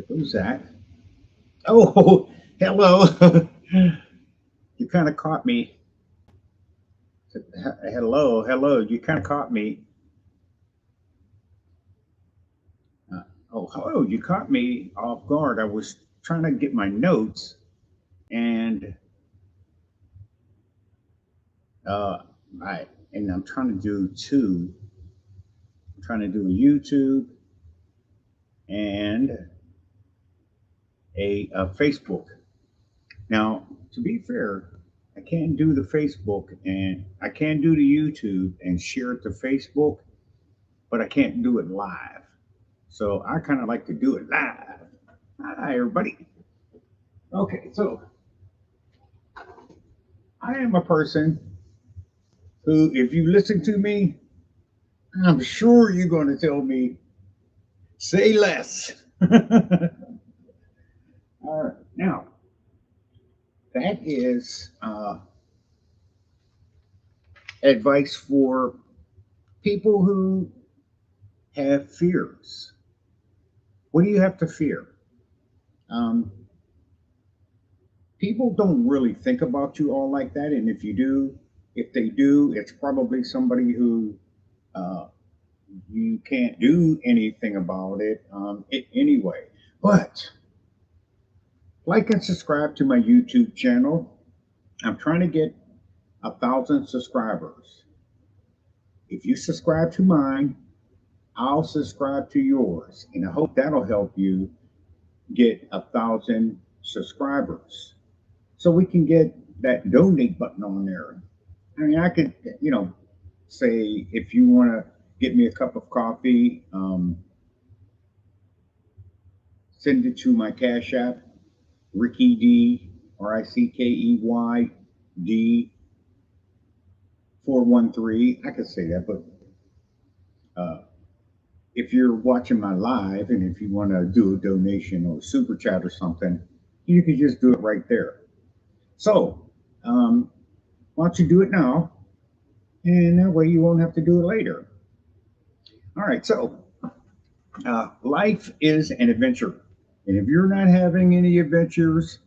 Who's that? Oh, hello. You kind of caught me. Hello, hello. You kind of caught me. Uh, oh, hello. You caught me off guard. I was trying to get my notes, and uh, I and I'm trying to do two. I'm trying to do a YouTube and a Facebook. Now, to be fair, I can't do the Facebook and I can do the YouTube and share it to Facebook, but I can't do it live. So I kind of like to do it live. Hi, everybody. Okay, so I am a person who, if you listen to me, I'm sure you're going to tell me, say less. All right, now, that is advice for people who have fears. What do you have to fear? Um, People don't really think about you all like that. And if you do, if they do, it's probably somebody who uh, you can't do anything about it anyway. But like and subscribe to my YouTube channel. I'm trying to get 1,000 subscribers. If you subscribe to mine, I'll subscribe to yours. And I hope that'll help you get 1,000 subscribers. So we can get that donate button on there. I mean, I could, say if you want to get me a cup of coffee, send it to my Cash App, Ricky D, RICKEY D 413. I could say that, but uh, if you're watching my live and if you want to do a donation or a super chat or something, you can just do it right there. So, um, why don't you do it now? And that way you won't have to do it later. All right, so life is an adventure. And if you're not having any adventures,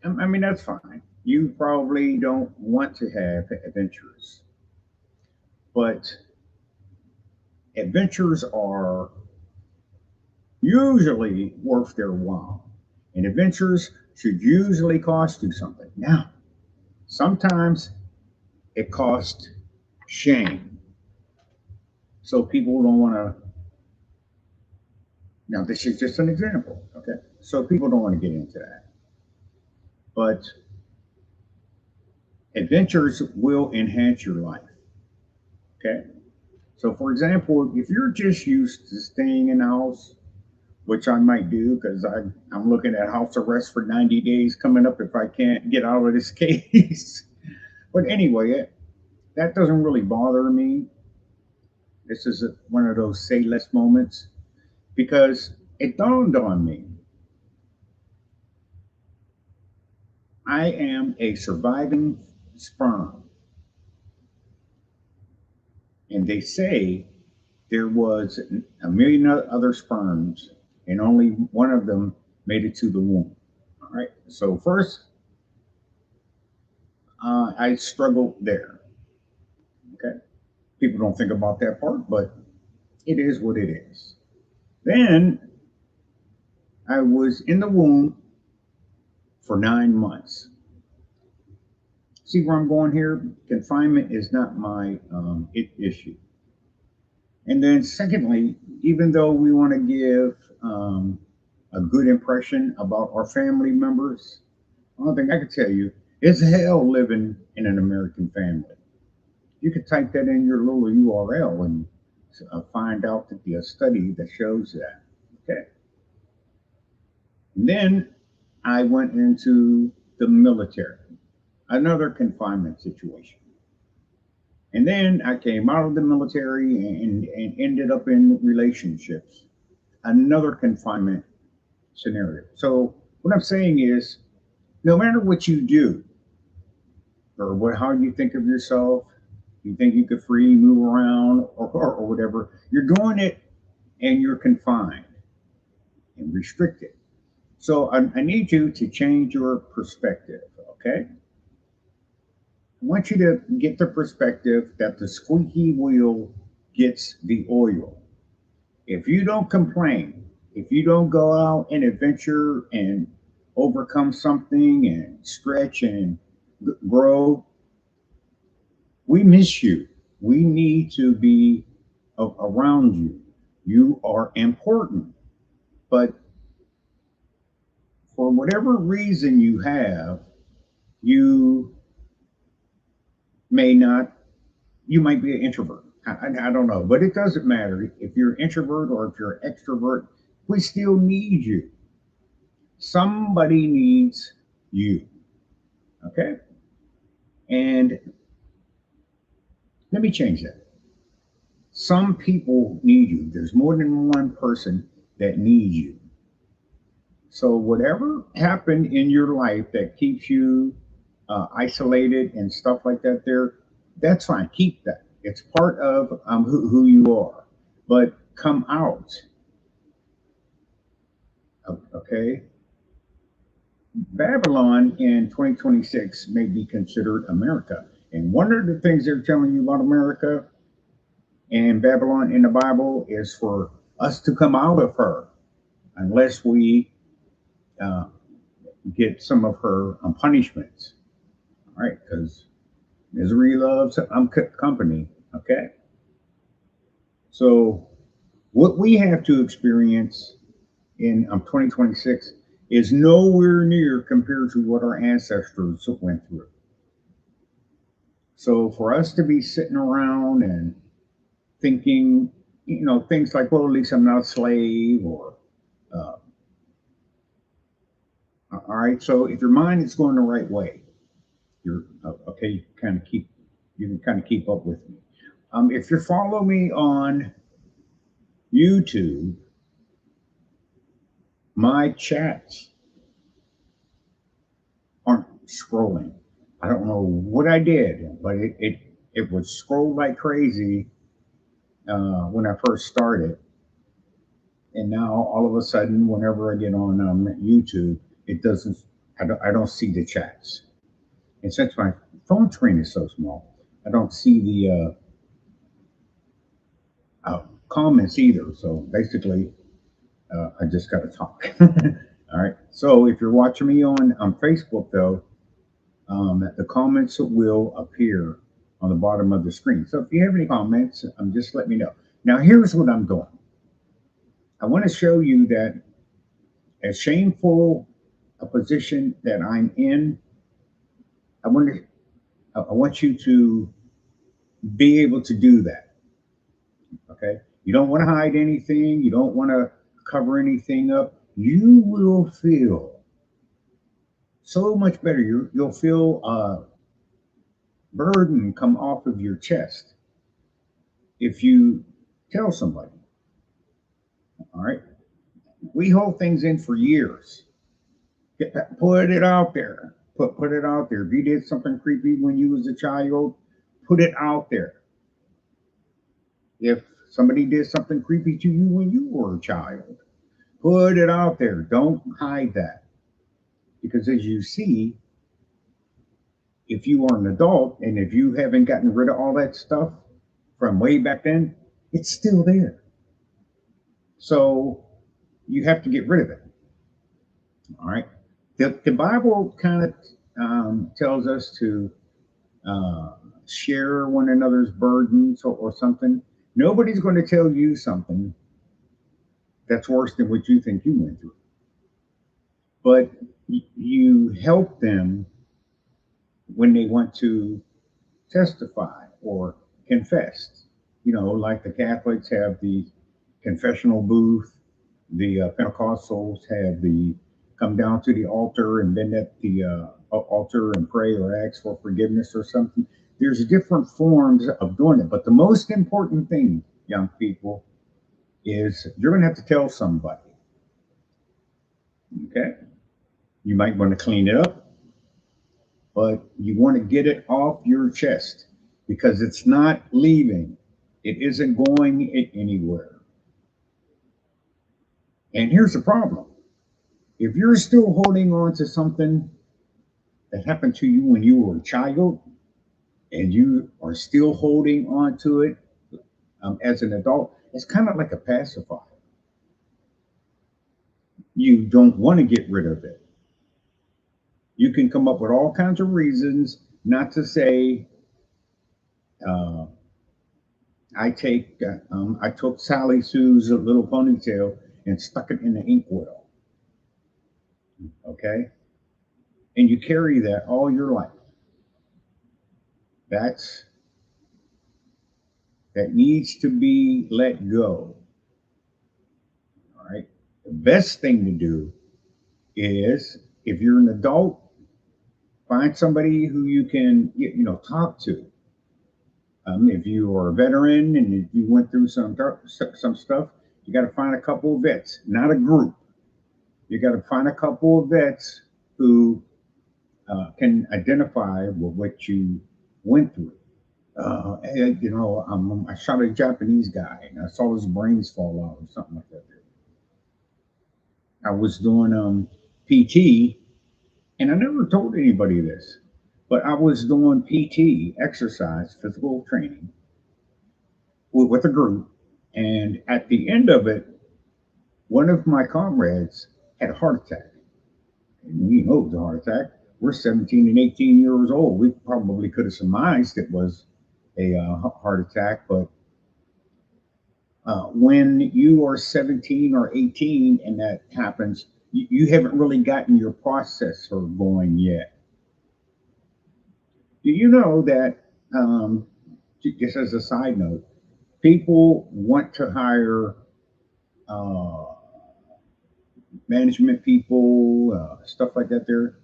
I mean, that's fine. You probably don't want to have adventures. But adventures are usually worth their while. And adventures should usually cost you something. Now, sometimes it costs shame. So people don't want to. Now, this is just an example, okay? So people don't want to get into that. But adventures will enhance your life, okay? So, for example, if you're just used to staying in the house, which I might do because I'm looking at house arrest for 90 days coming up if I can't get out of this case. But anyway, that doesn't really bother me. This is one of those say less moments because it dawned on me I am a surviving sperm. And they say there was a million other sperms and only one of them made it to the womb. All right. So first, I struggled there. Okay. People don't think about that part, but it is what it is. Then I was in the womb for 9 months. See where I'm going here? Confinement is not my issue. And then, secondly, even though we want to give a good impression about our family members, one thing I can tell you it's hell living in an American family. You could type that in your little URL and find out that the study that shows that. Okay. And then I went into the military, another confinement situation. And then I came out of the military and ended up in relationships, another confinement scenario. So what I'm saying is, no matter what you do or how you think of yourself, you think you could freely move around or whatever, you're doing it and you're confined. And restricted. So I need you to change your perspective, okay? I want you to get the perspective that the squeaky wheel gets the oil. If you don't complain, if you don't go out and adventure and overcome something and stretch and grow, we miss you. We need to be around you. You are important. But for whatever reason you have, you may not, you might be an introvert. I don't know, but it doesn't matter. If you're an introvert or if you're an extrovert, we still need you. Somebody needs you. Okay? And let me change that. Some people need you. There's more than one person that needs you. So, whatever happened in your life that keeps you isolated and stuff like that, that's fine. Keep that. It's part of who you are. But come out. Okay? Babylon in 2026 may be considered America. And one of the things they're telling you about America and Babylon in the Bible is for us to come out of her unless we uh, get some of her punishments. All right, because misery loves company. Okay, so what we have to experience in 2026 is nowhere near compared to what our ancestors went through. So for us to be sitting around and thinking, things like, well, at least I'm not a slave, or all right. So if your mind is going the right way, you're okay. You can kind of keep up with me. If you follow me on YouTube, my chats aren't scrolling. I don't know what I did, but it would scroll like crazy when I first started, and now all of a sudden, whenever I get on YouTube, it doesn't. I don't see the chats, and since my phone screen is so small, I don't see the comments either. So basically, I just got to talk. All right. So if you're watching me on Facebook, though, the comments will appear on the bottom of the screen. So if you have any comments, just let me know. Now, here's what I'm doing. I want to show you that as shameful a position that I'm in, I want to, I want you to be able to do that. Okay. You don't want to hide anything. You don't want to cover anything up. You will feel so much better. You'll feel burden come off of your chest if you tell somebody. All right. We hold things in for years. Put it out there. Put it out there. If you did something creepy when you was a child, put it out there. If somebody did something creepy to you when you were a child, put it out there. Don't hide that. Because as you see, if you are an adult and if you haven't gotten rid of all that stuff from way back then, it's still there. So you have to get rid of it. All right. The Bible kind of tells us to uh, share one another's burdens or something. Nobody's going to tell you something that's worse than what you think you went through. But you help them when they want to testify or confess. Like the Catholics have the confessional booth, the Pentecostals have the come down to the altar and bend at the altar and pray or ask for forgiveness or something. There's different forms of doing it, but the most important thing, young people, is you're going to have to tell somebody. Okay, you might want to clean it up, but you want to get it off your chest because it's not leaving. It isn't going anywhere. And here's the problem. If you're still holding on to something that happened to you when you were a child and you are still holding on to it as an adult, it's kind of like a pacifier. You don't want to get rid of it. You can come up with all kinds of reasons not to say, uh, I took Sally Sue's little ponytail and stuck it in the inkwell. Okay, and you carry that all your life. That's that needs to be let go. All right. The best thing to do is, if you're an adult, find somebody who you can talk to. If you are a veteran and if you went through some stuff, you got to find a couple of vets, not a group. You got to find a couple of vets who can identify with what you went through. I shot a Japanese guy and I saw his brains fall out or something like that. I was doing PT, and I never told anybody this, but I was doing PT, exercise, physical training, with a group. And at the end of it, one of my comrades had a heart attack. And we know it was a heart attack. We're 17 and 18 years old. We probably could have surmised it was a heart attack, but when you are 17 or 18 and that happens, you haven't really gotten your processor going yet. Do you know that, just as a side note, people want to hire uh, management people, stuff like that there,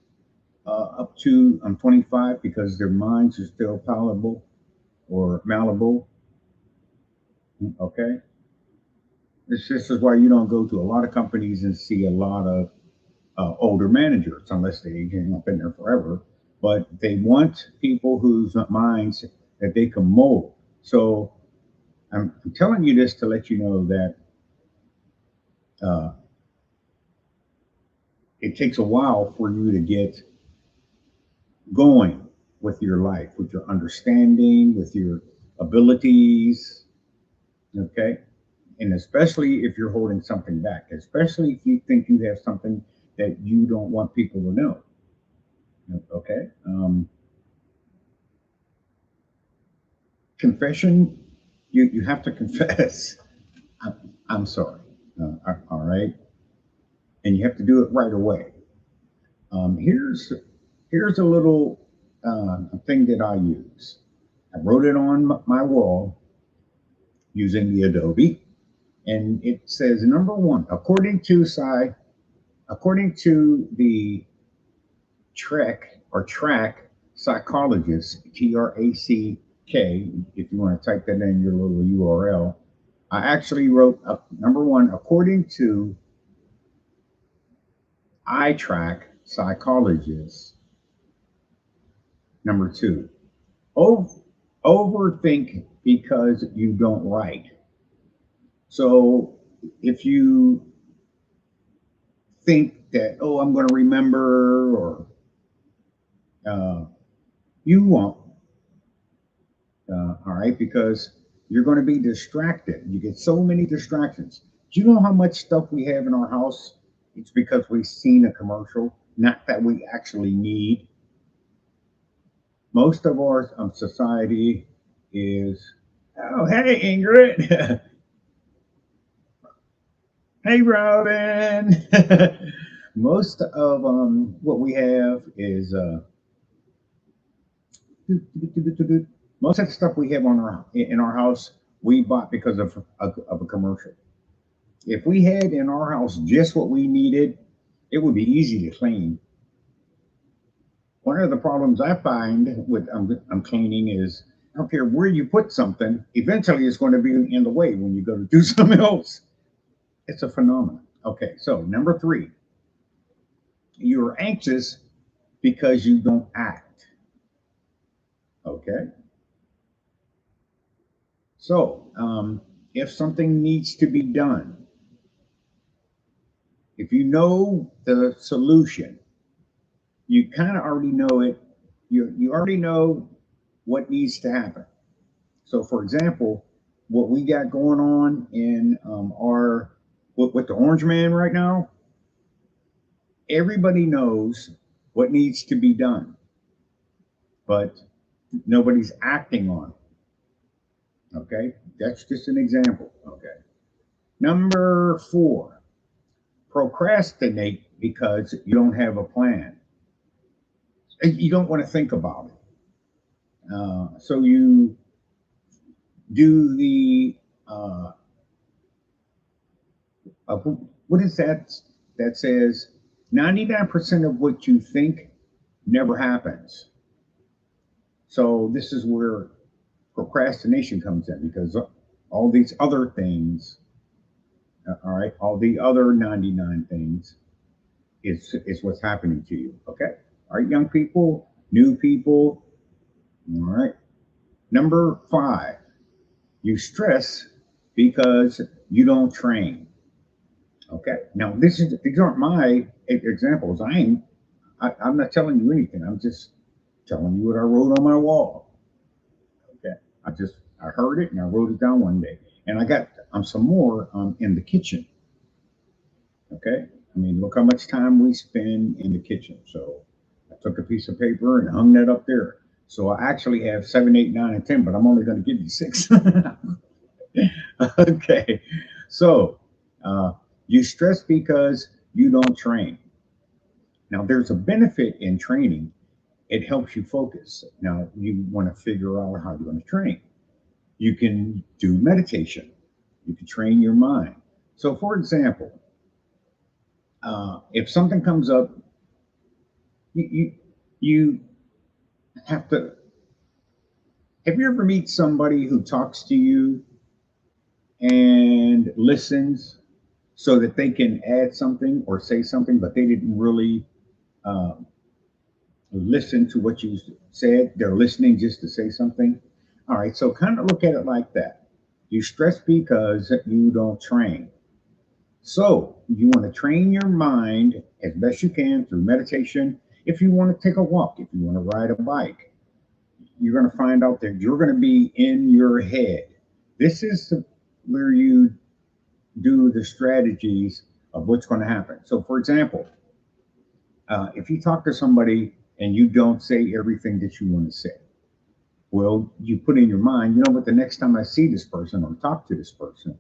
up to 25 because their minds are still palatable or malleable. Okay. This is why you don't go to a lot of companies and see a lot of older managers unless they have been there forever. But they want people whose minds that they can mold. So I'm telling you this to let you know that uh, it takes a while for you to get going with your life, with your understanding, with your abilities. Okay. And especially if you're holding something back, especially if you think you have something that you don't want people to know. Okay. Confession, you have to confess. I'm, I'm sorry. All right. And you have to do it right away. Here's a little thing that I use. I wrote it on my wall using the Adobe, and it says number one, according to the track psychologist, TRACK. If you want to type that in your little URL, I actually wrote number one, according to I track psychologist. Number two, over, overthink because you don't write. So if you think that, oh, I'm going to remember, or uh, you won't, all right, because you're going to be distracted. You get so many distractions. Do you know how much stuff we have in our house? It's because we've seen a commercial, not that we actually need. Most of our society is, oh, hey, Ingrid. Hey, Robin. Most of what we have is most of the stuff we have in our house we bought because of a commercial. If we had in our house just what we needed, it would be easy to clean. One of the problems I find with cleaning is I don't care where you put something, eventually it's going to be in the way when you go to do something else. It's a phenomenon. Okay, so number three, you're anxious because you don't act. Okay, so if something needs to be done, If you know the solution, you kind of already know it. You already know what needs to happen. So, for example, what we got going on in our with the Orange Man right now, everybody knows what needs to be done, but nobody's acting on it. Okay, that's just an example. Okay, number four, procrastinate because you don't have a plan. You don't want to think about it. So you do the uh, what is that that says 99% of what you think never happens. So this is where procrastination comes in because all these other things, all right, all the other 99 things is what's happening to you. Okay. All right, young people, new people. All right. Number five, you stress because you don't train. Okay. Now these aren't my examples. I'm not telling you anything. I'm just telling you what I wrote on my wall. Okay. I heard it and I wrote it down one day. And I got some more in the kitchen. Okay. I mean, look how much time we spend in the kitchen. So I took a piece of paper and hung that up there. So I actually have seven, eight, nine, and 10, but I'm only going to give you six. Okay. So uh, you stress because you don't train. Now, there's a benefit in training. It helps you focus. Now, you want to figure out how you're going to train. You can do meditation. You can train your mind. So, for example, if something comes up, you, you you have to. Have you ever meet somebody who talks to you and listens so that they can add something or say something, but they didn't really um, listen to what you said? They're listening just to say something. All right, so kind of look at it like that. You stress because you don't train. So you want to train your mind as best you can through meditation. If you want to take a walk, if you want to ride a bike, you're going to find out that you're going to be in your head. This is where you do the strategies of what's going to happen. So, for example, if you talk to somebody and you don't say everything that you want to say, well, you put in your mind, you know what, the next time I see this person or talk to this person,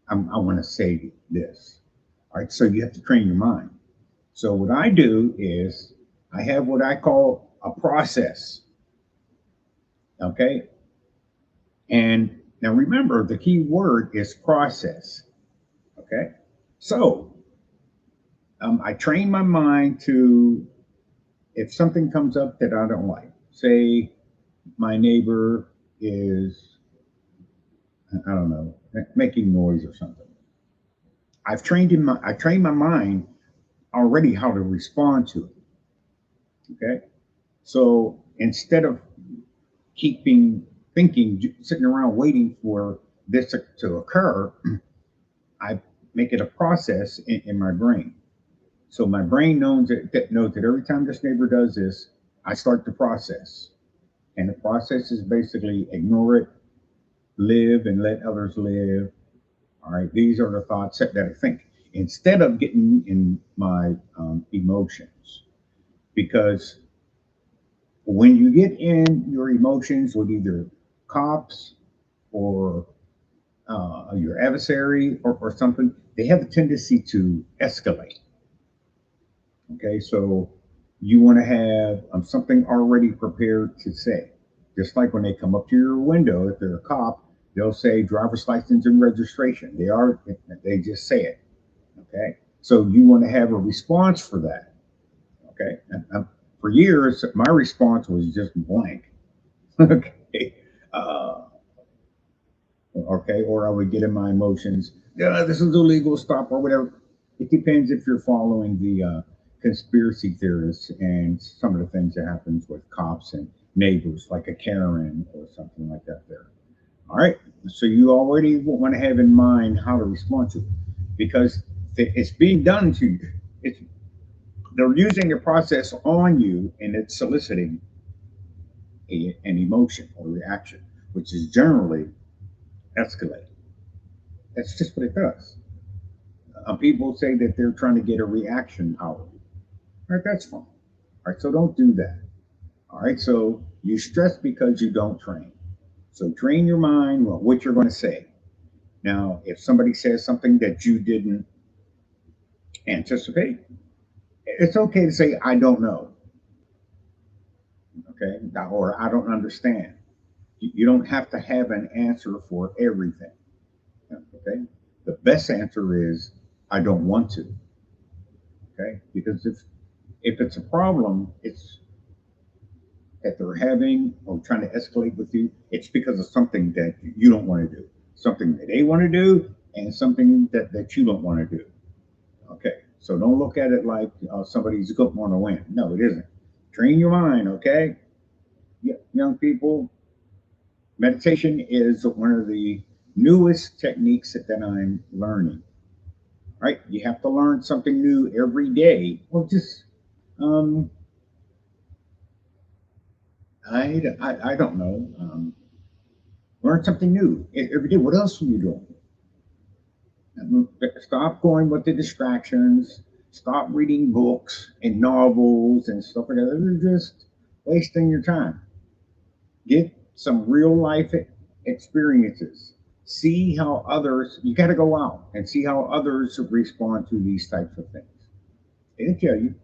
I want to say this. All right, so you have to train your mind. So, what I do is I have what I call a process. Okay. And now remember, the key word is process. Okay. So, I train my mind to, if something comes up that I don't like, say my neighbor is, I don't know, making noise or something. I trained my mind already how to respond to it. Okay. So instead of keeping thinking, sitting around waiting for this to occur, I make it a process in my brain. So my brain knows that every time this neighbor does this, I start the process. And the process is basically ignore it, live and let others live. All right, these are the thoughts that I think instead of getting in my emotions. Because when you get in your emotions with either cops or your adversary or something, they have a tendency to escalate. Okay, so you want to have something already prepared to say. Just like when they come up to your window, if they're a cop, they'll say driver's license and registration. They just say it. Okay, so you want to have a response for that. Okay, for years, my response was just blank. Okay, uh, okay, or I would get in my emotions. Yeah, this is illegal. Stop or whatever. It depends if you're following the conspiracy theorists and some of the things that happens with cops and neighbors, like a Karen or something like that. There. All right. So you already want to have in mind how to respond to it, because It's being done to you. It's they're using the process on you, and it's soliciting an emotion or reaction, which is generally escalating. That's just what it does. People say that they're trying to get a reaction out of you. All right, that's fine. All right, so don't do that. All right, so you stress because you don't train. So train your mind on what you're going to say. Now, if somebody says something that you didn't anticipate, it's okay to say, I don't know, okay, or I don't understand. You don't have to have an answer for everything, okay? The best answer is, I don't want to, okay? Because if it's a problem, it's that they're having or trying to escalate with you, it's because of something that you don't want to do, something that they want to do, and something that you don't want to do. Okay, so don't look at it like somebody's going to win. No, it isn't. Train your mind, okay? Young people, meditation is one of the newest techniques that I'm learning. Right? You have to learn something new every day. Well, just um, I don't know. Learn something new every day. What else are you doing? Stop going with the distractions. Stop reading books and novels and stuff like that. You're just wasting your time. Get some real life experiences. See how others, you got to go out and see how others respond to these types of things. It'll tell you,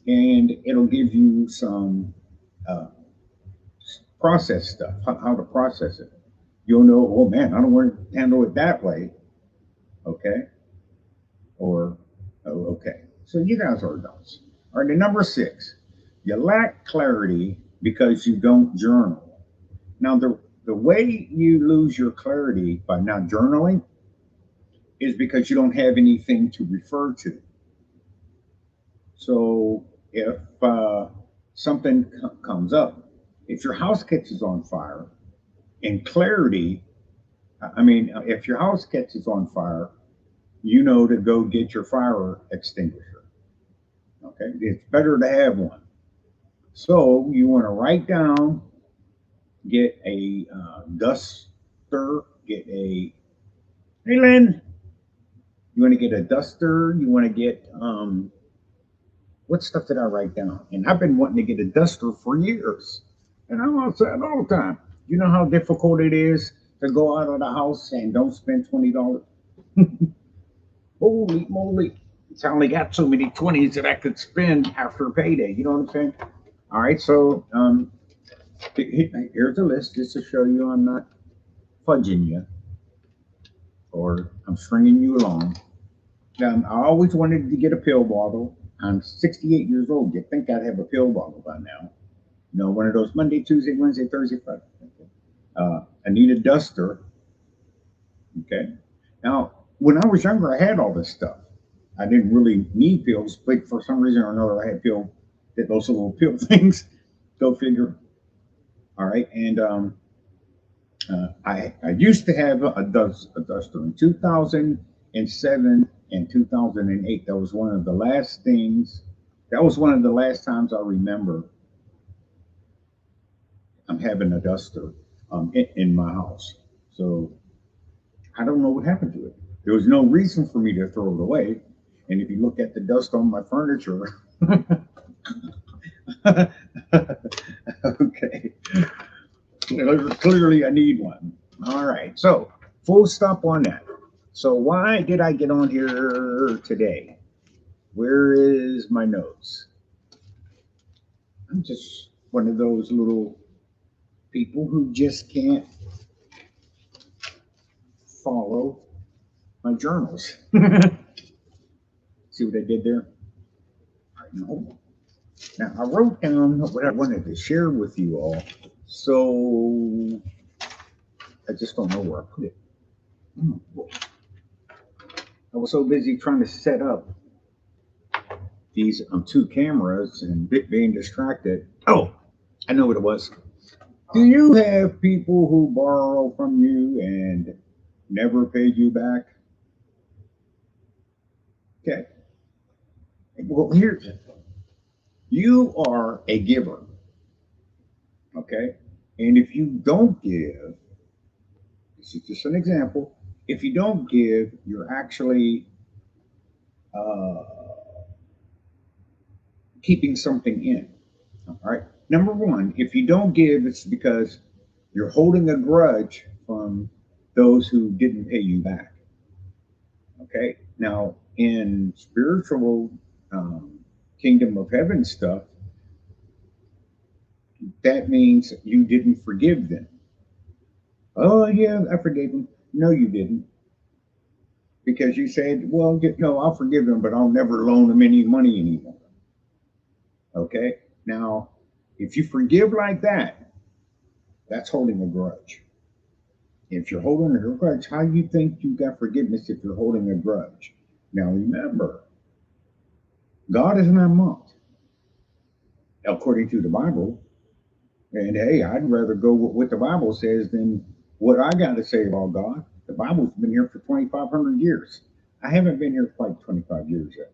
and it'll give you some uh, process stuff, how to process it. You'll know, oh man, I don't want to handle it that way. Okay. Or, oh, okay. So you guys are adults. All right, the number six, you lack clarity because you don't journal. Now, the way you lose your clarity by not journaling is because you don't have anything to refer to. So if something comes up, if your house catches on fire, and clarity, I mean, if your house catches on fire, you know to go get your fire extinguisher. Okay, it's better to have one. So you want to write down, get a duster, get a, hey Lynn, you want to get a duster, you want to get, what stuff did I write down? And I've been wanting to get a duster for years. And I want to say it all the time. You know how difficult it is to go out of the house and don't spend $20? Holy moly. I only got so many 20s that I could spend after payday. You know what I'm saying? All right, so here's a list just to show you I'm not fudging you or I'm stringing you along. I always wanted to get a pill bottle. I'm 68 years old. You'd think I'd have a pill bottle by now. You know, one of those Monday, Tuesday, Wednesday, Thursday, Friday. Okay. I need a duster. Okay. Now, when I was younger, I had all this stuff. I didn't really need pills, but for some reason or another, I had those little pill things. Go figure. All right. And I used to have a duster in 2007 and 2008. That was one of the last things. That was one of the last times I remember I'm having a duster in my house. So I don't know what happened to it. There was no reason for me to throw it away. And if you look at the dust on my furniture, okay, clearly I need one. All right, so full stop on that. So why did I get on here today? Where is my notes? I'm just one of those little people who just can't follow my journals. See what I did there? All right, no. Now I wrote down what I wanted to share with you all. So I just don't know where I put it. I was so busy trying to set up these two cameras and being distracted. Oh, I know what it was. Do you have people who borrow from you and never pay you back? Okay. Well, here's it. You are a giver. Okay. And if you don't give, this is just an example. If you don't give, you're actually uh, keeping something in. All right. Number one, if you don't give, it's because you're holding a grudge from those who didn't pay you back. Okay. Now, in spiritual um, kingdom of heaven stuff, that means you didn't forgive them. Oh, yeah, I forgave them. No, you didn't. Because you said, well, no, I'll forgive them, but I'll never loan them any money anymore. Okay. Now, if you forgive like that, that's holding a grudge. If you're holding a grudge, how do you think you got forgiveness if you're holding a grudge? Now, remember, God is not mocked, according to the Bible. And hey, I'd rather go with what the Bible says than what I got to say about God. The Bible's been here for 2,500 years. I haven't been here quite 25 years yet.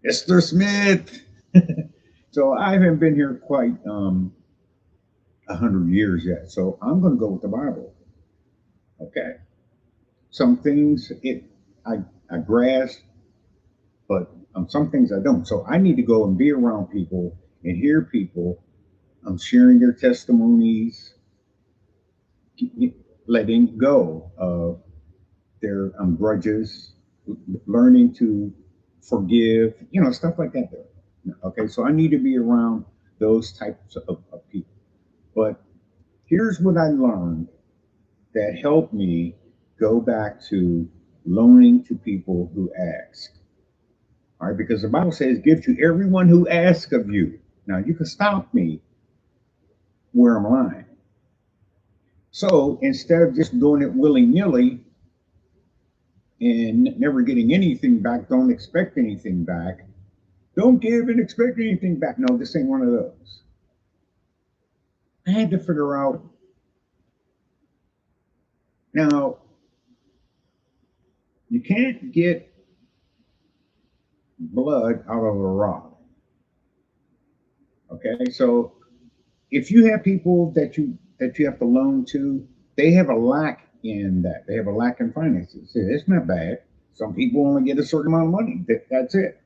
Mr. Smith. So I haven't been here quite 100 years yet. So I'm going to go with the Bible. Okay. Some things I grasp, but some things I don't. So I need to go and be around people and hear people. I'm sharing their testimonies, letting go of their grudges, learning to forgive, stuff like that. There. Okay, so I need to be around those types of people. But here's what I learned that helped me go back to loaning to people who ask. All right, because the Bible says, give to everyone who asks of you. Now, you can stop me where I'm lying. So instead of just doing it willy nilly and never getting anything back, don't expect anything back. Don't give and expect anything back. No, this ain't one of those. I had to figure out now, you can't get blood out of a rock. Okay, so if you have people that you have to loan to, they have a lack in that. They have a lack in finances. It's not bad. Some people only get a certain amount of money. That's it.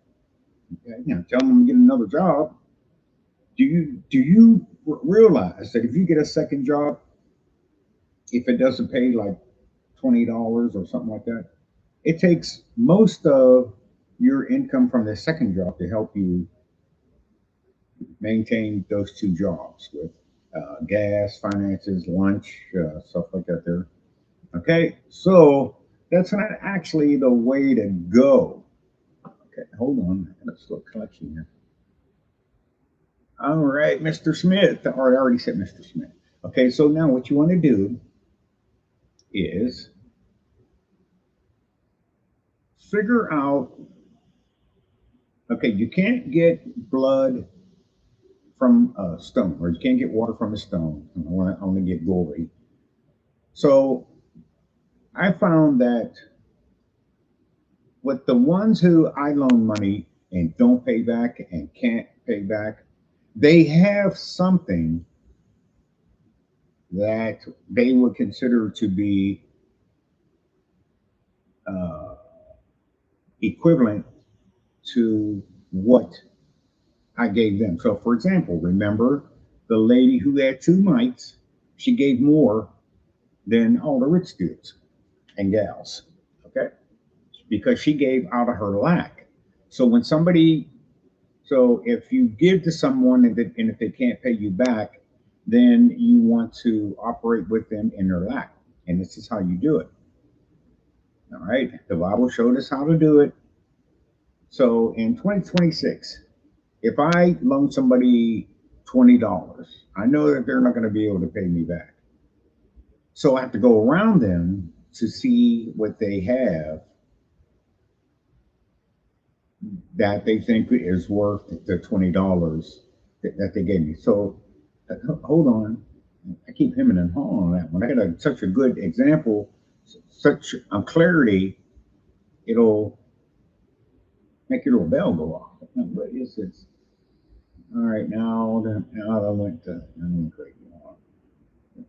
Okay? Tell them to get another job. Do you realize that if you get a second job, if it doesn't pay like $20 or something like that, it takes most of your income from the second job to help you maintain those two jobs with gas, finances, lunch, stuff like that. There. Okay, so that's not actually the way to go. Okay, hold on. I got a slow collection here. All right, Mr. Smith. Or I already said Mr. Smith. Okay, so now what you want to do is figure out. Okay, you can't get blood from a stone, or you can't get water from a stone. I want to only get gory. So I found that with the ones who I loan money and don't pay back and can't pay back, they have something that they would consider to be uh, equivalent to what I gave them. So, for example, remember the lady who had two mites, she gave more than all the rich dudes and gals, okay? Because she gave out of her lack. So when somebody, so if you give to someone and if they can't pay you back, then you want to operate with them in their lack. And this is how you do it. All right. The Bible showed us how to do it. So in 2026, if I loan somebody $20, I know that they're not going to be able to pay me back. So I have to go around them to see what they have that they think is worth the $20 that they gave me. So hold on, I keep hemming and hawing on that one. I got such a good example, such clarity. It'll make your little bell go off. What is this? All right, now I went to, I'm great.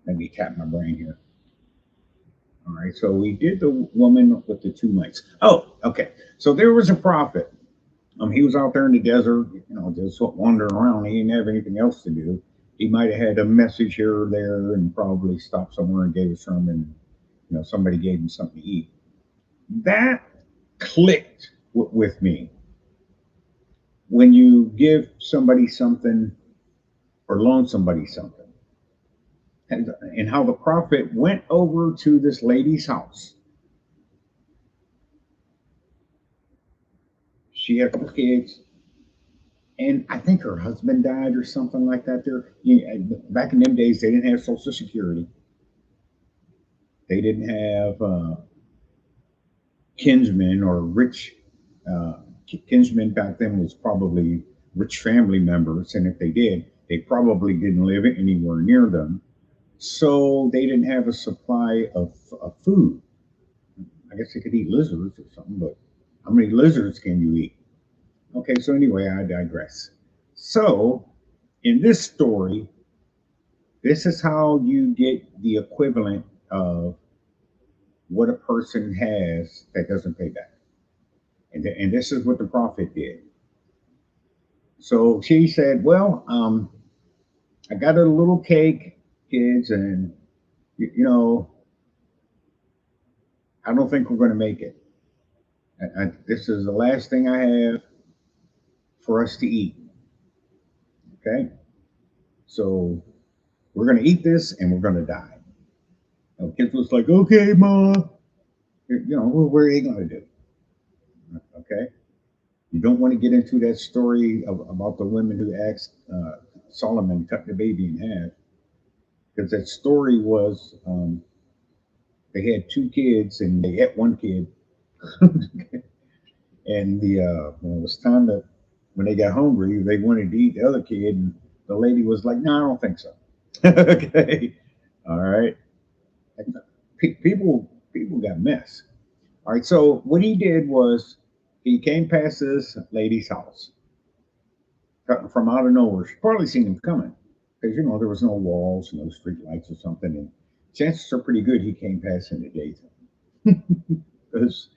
Let me tap my brain here. All right, so we did the woman with the two mites. Oh, okay. So there was a prophet. He was out there in the desert, just wandering around. He didn't have anything else to do. He might have had a message here or there, and probably stopped somewhere and gave a sermon. Somebody gave him something to eat. That clicked with me. When you give somebody something or loan somebody something, and how the prophet went over to this lady's house. She had a couple kids, and I think her husband died or something like that. Back in them days, they didn't have Social Security. They didn't have kinsmen or rich uh, kinsmen. Back then was probably rich family members, and if they did, they probably didn't live anywhere near them. So they didn't have a supply of food. I guess they could eat lizards or something, but how many lizards can you eat? Okay, so anyway, I digress. So in this story, this is how you get the equivalent of what a person has that doesn't pay back. And this is what the prophet did. So she said, well, I got a little cake, kids, and, you know, I don't think we're going to make it. This is the last thing I have for us to eat. Okay. So we're going to eat this and we're going to die. And kids was like, okay, mom. What are you going to do? Okay. You don't want to get into that story about the women who asked Solomon to cut the baby in half, because that story was they had two kids and they ate one kid, and when it was time to when they got hungry, they wanted to eat the other kid, and the lady was like, "No, I don't think so." Okay, all right. People got mess. All right, so what he did was he came past this lady's house from out of nowhere. She probably seen him coming because there was no walls, no street lights or something, and chances are pretty good he came past in the daytime because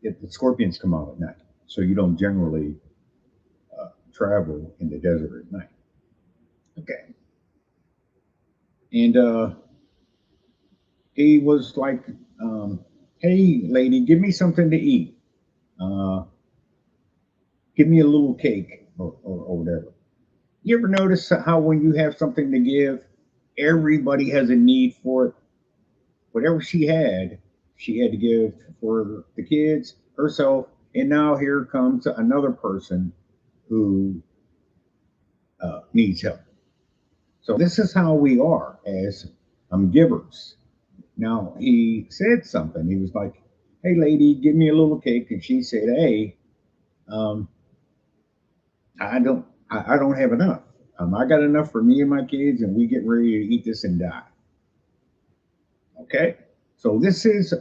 the scorpions come out at night, so you don't generally travel in the desert at night. Okay, and he was like, um, "Hey, lady, give me something to eat. Uh, give me a little cake or whatever." You ever notice how when you have something to give, everybody has a need for it? Whatever she had to give for the kids, herself, and now here comes another person who needs help. So this is how we are as givers. Now he said something. He was like, "Hey, lady, give me a little cake," and she said, "Hey, um, I don't have enough. I got enough for me and my kids, and we get ready to eat this and die." Okay, so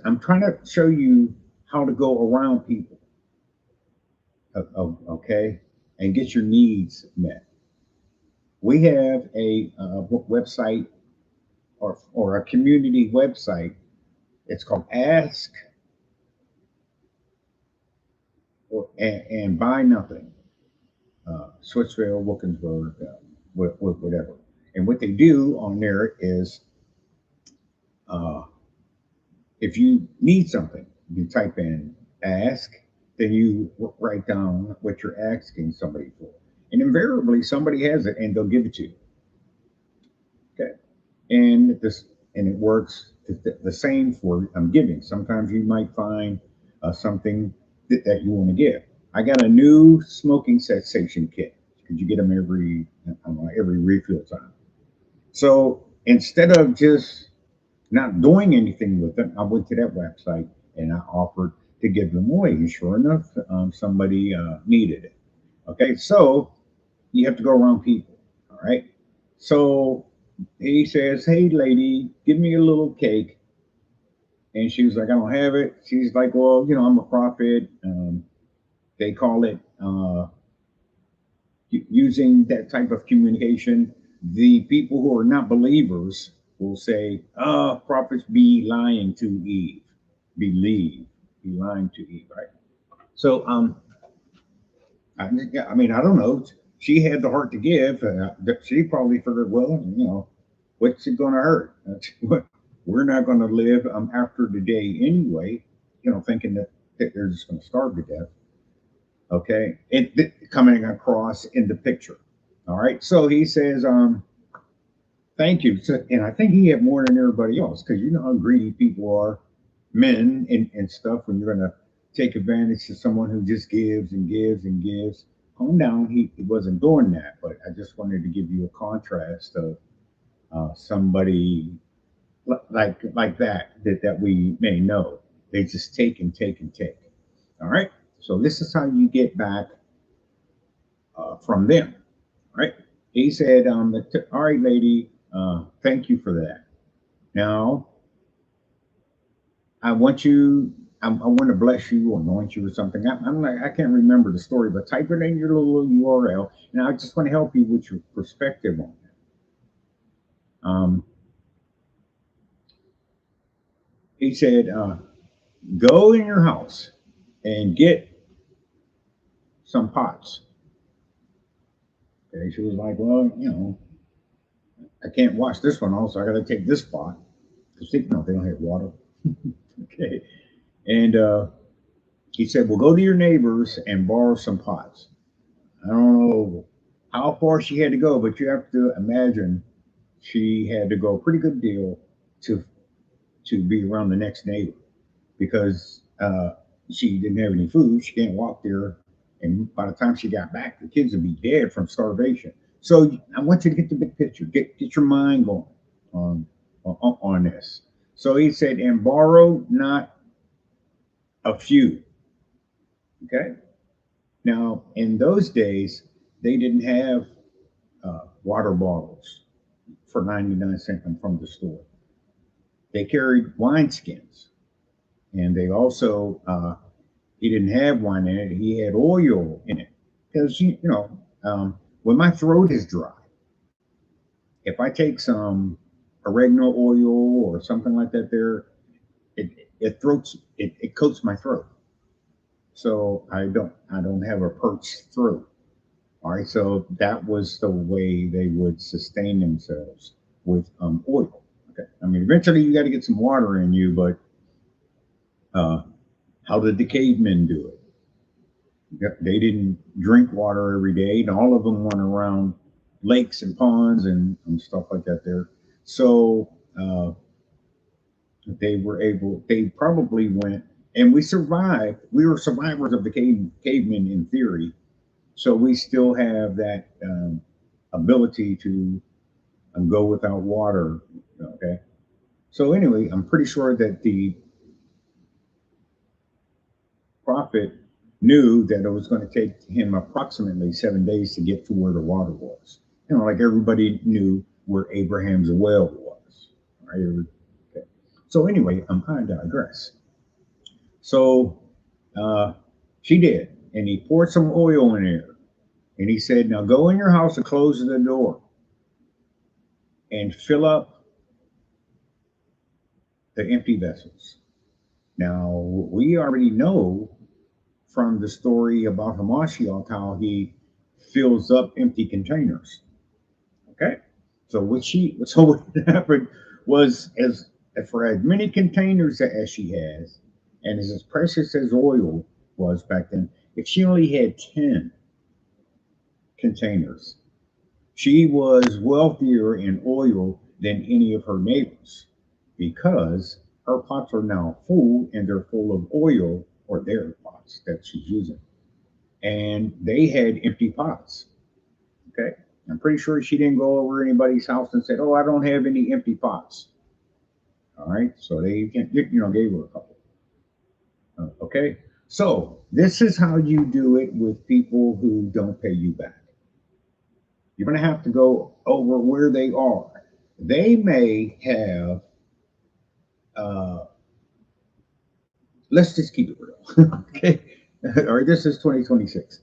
I'm trying to show you how to go around people, okay, and get your needs met. We have a website or a community website. It's called Ask and Buy Nothing, Switchville, Wilkinsburg, whatever. And what they do on there is uh, if you need something, you type in ask, then you write down what you're asking somebody for. And invariably, somebody has it and they'll give it to you. Okay. And it works the same for giving. Sometimes you might find something that you want to give. I got a new smoking cessation kit because you get them every refill time. So instead of just not doing anything with them, I went to that website and I offered to give them away. And sure enough, somebody needed it. Okay, so you have to go around people. All right. So he says, "Hey, lady, give me a little cake." And she was like, "I don't have it." She's like, "Well, I'm a prophet. They call it using that type of communication. The people who are not believers will say, prophets be lying to Eve, believe, be lying to Eve, right? So, I mean, I don't know. She had the heart to give. She probably figured, well, what's it going to hurt? We're not going to live after the day anyway, thinking that they're just going to starve to death. Okay. Coming across in the picture. All right. So he says, thank you. So, and I think he had more than everybody else because you know how greedy people are, men and stuff, when you're going to take advantage of someone who just gives and gives and gives. Calm down. He wasn't doing that, but I just wanted to give you a contrast of somebody like that we may know. They just take and take and take. All right. So this is how you get back from them. Right. He said, all right, lady, thank you for that. Now, I want you, I want to bless you or anoint you or something. I'm like, I can't remember the story, but type it in your little URL. And I just want to help you with your perspective on it. He said, go in your house and get some pots. Okay. She was like, well, I can't wash this one also. I got to take this pot because they don't have water. Okay. And he said, well, go to your neighbors and borrow some pots. I don't know how far she had to go, but you have to imagine she had to go a pretty good deal to be around the next neighbor because she didn't have any food. She can't walk there. And by the time she got back, the kids would be dead from starvation. So I want you to get the big picture, get your mind going on this. So he said, and borrow not a few. Okay. Now, in those days, they didn't have water bottles for 99 cents from the store. They carried wineskins, and they also he didn't have wine in it. He had oil in it because when my throat is dry, if I take some oregano oil or something like that, it coats my throat, so I don't have a perched throat. All right, so that was the way they would sustain themselves with oil. Okay, I mean, eventually you got to get some water in you, but uh, how did the cavemen do it? Yep, they didn't drink water every day, and all of them went around lakes and ponds and stuff like that there. So they probably went, and we survived. We were survivors of the cavemen in theory. So we still have that ability to go without water. Okay. So anyway, I'm pretty sure that the prophet knew that it was going to take him approximately 7 days to get to where the water was. Like everybody knew where Abraham's well was. Right? Okay. So anyway, I digress. So uh, she did, and he poured some oil in there, and he said, "Now go in your house and close the door and fill up the empty vessels." Now we already know from the story about Hamashiach how he fills up empty containers. Okay, so what happened was as for as many containers as she has, and as precious as oil was back then, if she only had 10 containers, she was wealthier in oil than any of her neighbors because her pots are now full and they're full of oil, or their pots that she's using. And they had empty pots. Okay. I'm pretty sure she didn't go over anybody's house and said, "Oh, I don't have any empty pots." All right. So they, gave her a couple. Okay. So this is how you do it with people who don't pay you back. You're going to have to go over where they are. They may have, uh, let's just keep it real. Okay. or this is 2026.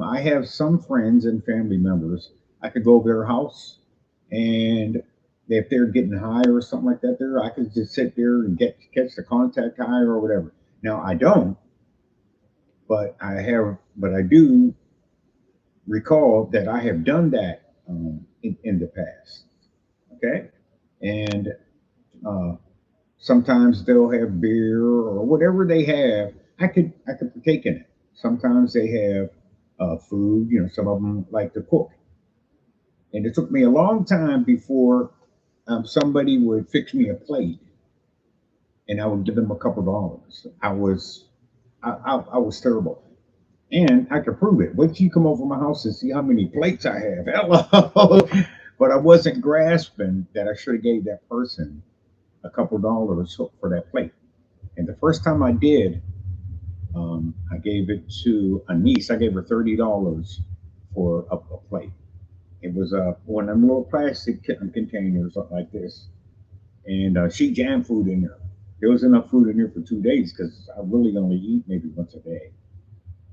I have some friends and family members. I could go over their house, and if they're getting high or something like that, there I could just sit there and get catch the contact high or whatever. Now I don't, but I do recall that I have done that in the past. Okay, and uh, sometimes they'll have beer or whatever they have. I could partake in it. Sometimes they have food. You know, some of them like to cook, and it took me a long time before somebody would fix me a plate, and I would give them a couple dollars. I was terrible, and I could prove it. Wait till you come over my house and see how many plates I have. Hello, but I wasn't grasping that I should have gave that person a couple dollars for that plate. And the first time I did, I gave it to a niece. I gave her $30 for a plate. It was one of them little plastic containers like this, and she jammed food in there. There was enough food in there for 2 days because I really only eat maybe once a day,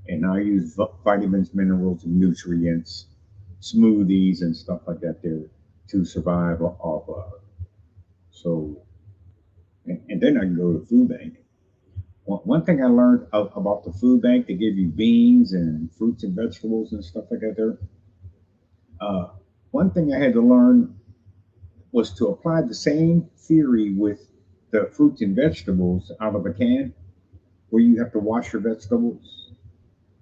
and I use vitamins, minerals, and nutrients, smoothies, and stuff like that there to survive off of. So, and then I can go to the food bank. One thing I learned about the food bank, they give you beans and fruits and vegetables and stuff like that there. Uh, one thing I had to learn was to apply the same theory with the fruits and vegetables out of a can, where you have to wash your vegetables,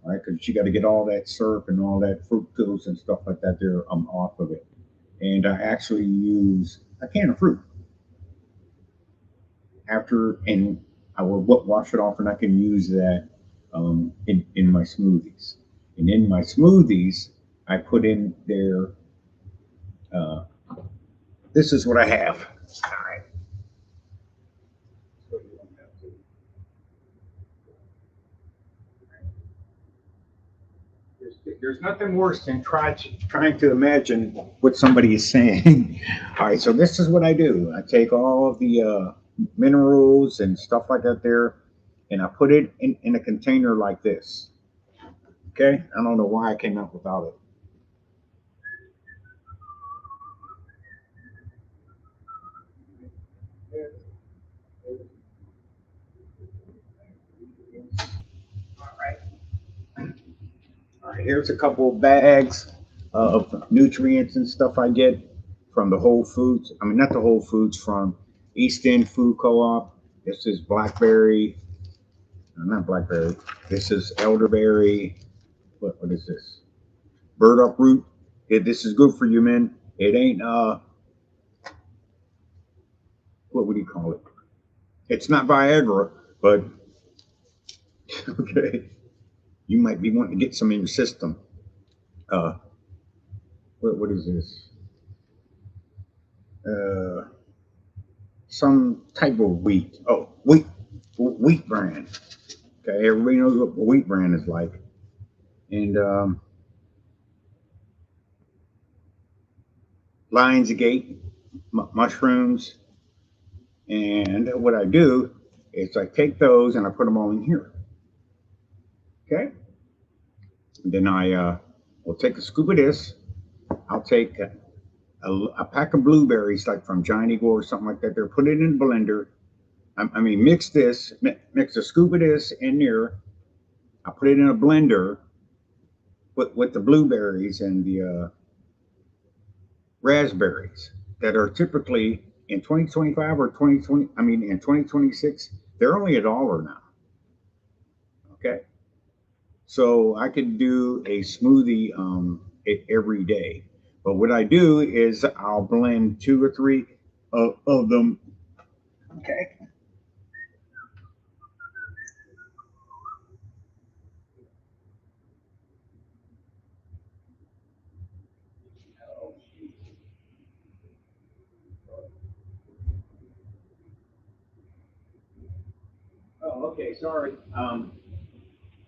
right? Because you got to get all that syrup and all that fructose and stuff like that there off of it. And I actually use a can of fruit after, and I will wash it off, and I can use that in my smoothies. And in my smoothies, I put in there. Uh, this is what I have. All right. There's nothing worse than trying to imagine what somebody is saying. All right, so this is what I do. I take all of the minerals and stuff like that there, and I put it in a container like this. Okay, I don't know why I came up without it. All right, all right. Here's a couple of bags of nutrients and stuff I get from the Whole Foods. I mean, not the Whole Foods, from East End Food Co-op. This is blackberry, not blackberry. This is elderberry. What is this? Burdock root. This is good for you, man. It ain't what would you call it? It's not Viagra, but okay. You might be wanting to get some in your system. Uh, what is this? Uh, some type of wheat. Oh, wheat brand. Okay, everybody knows what wheat brand is like. And Lionsgate mushrooms. And what I do is I take those and I put them all in here. Okay. And then I will take a scoop of this. I'll take a pack of blueberries, like from Johnny Go or something like that. There, put it in a blender. I mean, mix this, mix a scoop of this in there. I put it in a blender with the blueberries and the raspberries that are typically in 2025 or 2020. I mean, in 2026, they're only $1 now. Okay, so I could do a smoothie every day. But what I do is I'll blend two or three of them. Okay. Oh, okay. Sorry.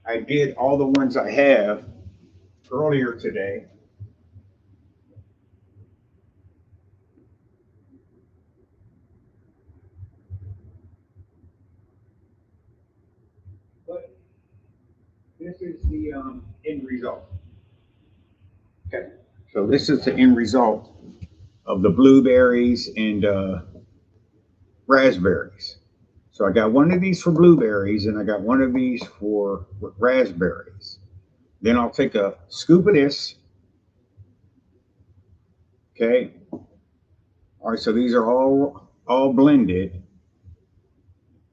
I did all the ones I have earlier today. But this is the end result. Okay. So this is the end result of the blueberries and raspberries. So I got one of these for blueberries and I got one of these for raspberries. Then I'll take a scoop of this. Okay. All right. So these are all blended,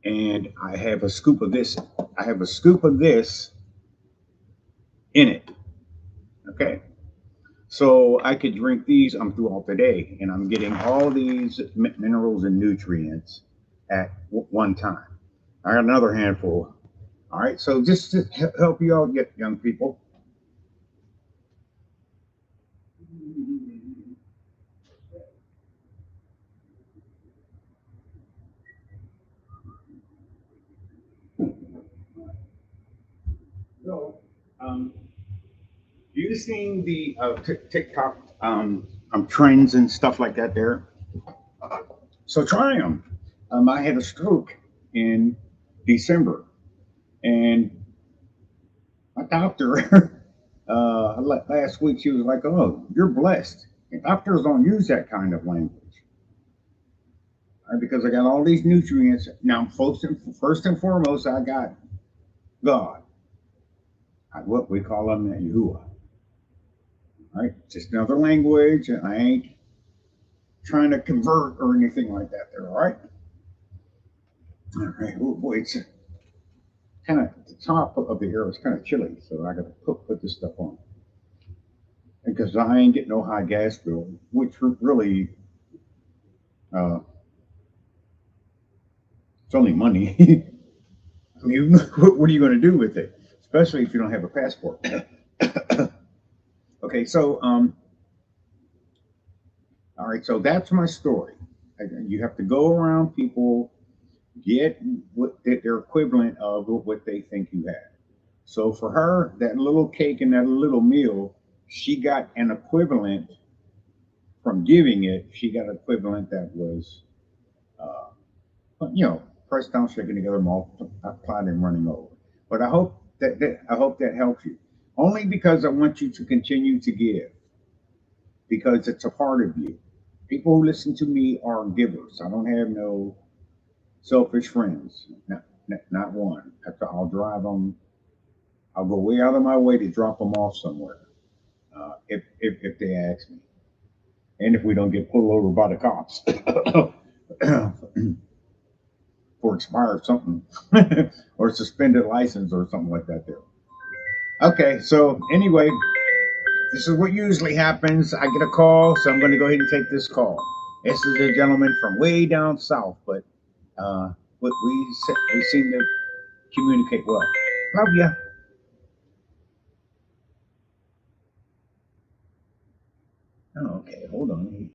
and I have a scoop of this. I have a scoop of this in it. Okay. So I could drink these throughout the day, and I'm getting all these minerals and nutrients at one time. I got another handful. All right. So just to help you all get young people. So, you seen the TikTok trends and stuff like that there? So try them. I had a stroke in December, and my doctor last week she was like, "Oh, you're blessed." And doctors don't use that kind of language, because I got all these nutrients. Now, first and foremost, I got God, what we call him Yahuwah. Right, just another language, and I ain't trying to convert or anything like that. There, all right. All right. Oh boy, it's kind of the top of the air is kind of chilly, so I got to put this stuff on because I ain't getting no high gas bill, which really uh, it's only money. I mean, what are you going to do with it, especially if you don't have a passport? Okay, so all right, so that's my story. You have to go around people, get what their equivalent of what they think you have. So for her, that little cake and that little meal, she got an equivalent from giving it. She got an equivalent that was, uh, pressed down, shaken together, multiplied, and running over. But I hope that helps you. Only because I want you to continue to give, because it's a part of you. People who listen to me are givers. I don't have no selfish friends, not one. I'll drive them. I'll go way out of my way to drop them off somewhere, if they ask me, and if we don't get pulled over by the cops for expired something or suspended license or something like that. There. Okay, so anyway, this is what usually happens. I get a call, so I'm going to go ahead and take this call. This is a gentleman from way down south, but we seem to communicate well. Love ya. Oh, okay, hold on.